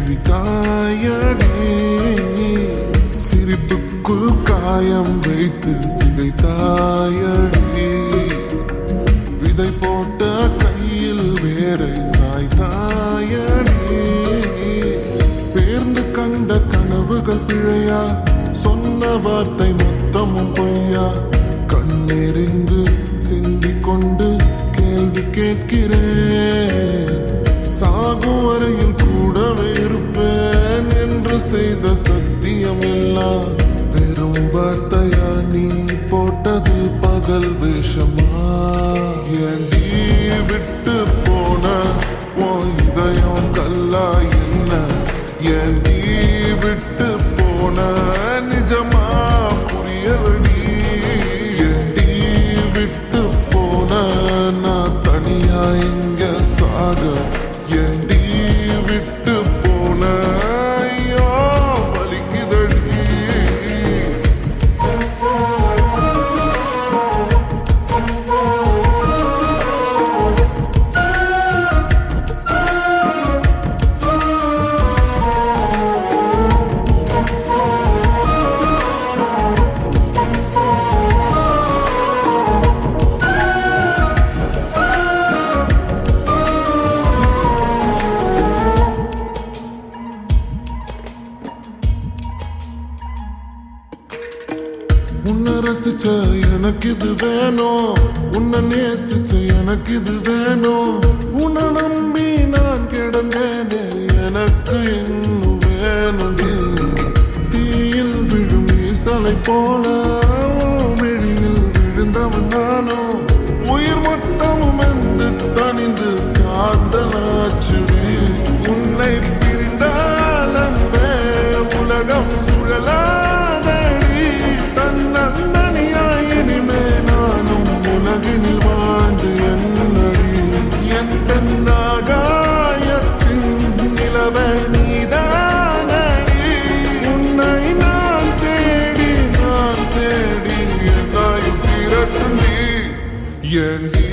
கிழித்தாயடி சிரிப்புக்குள் காயம் வைத்து சிதைத்தாயடி விதை போட்ட கையில் வேரை சாய்த்தாயடி சேர்ந்து கண்ட கனவுகள் பிழையா சொன்ன வார்த்தை மொத்தமும் பொய்யா கண்ணெறிந்து சிந்திக் கொண்டு கேள்வி கேட்கிறேன் சாகும் வரையில் கூடவே இருப்பேன் என்று செய்த சத்தியம் எல்லாம் வெறும் வார்த்தையா நீ போட்டது பகல் வேஷமா ஏண்டி விட்டு போன உன் இதயம் கல்லா என்ன ஏண்டி விட்டு போன நிஜமா புரியலடி ஏண்டி விட்டு போன நான் தனியா எங்க சாக ஏண்டி விட்டு போன ஐயோ வலிக்குதடி உன்னை ரசிச்ச எனக்கு இது வேணும் உன்னை நேசிச்ச எனக்கு இது வேணும் உன்னை நம்பி நான் கிடந்தேனே எனக்கு இன்னும் வேணும் தீயில் விழும் ஈசலை போல வெளியில் விழுந்தவன் நானோ உயிர் மொத்தமும் வந்து தனிந்து காந்தலாச்சுவே உன்னை பிரிந்தால் அன்பே உலகம் சுழலா வாழ்ந்து என்னடி எந்த நாகாயத்தின் நிலவை நீதானடி உன்னை நான் தேடி என்னாயும் திரட்டுண்டி ஏண்டி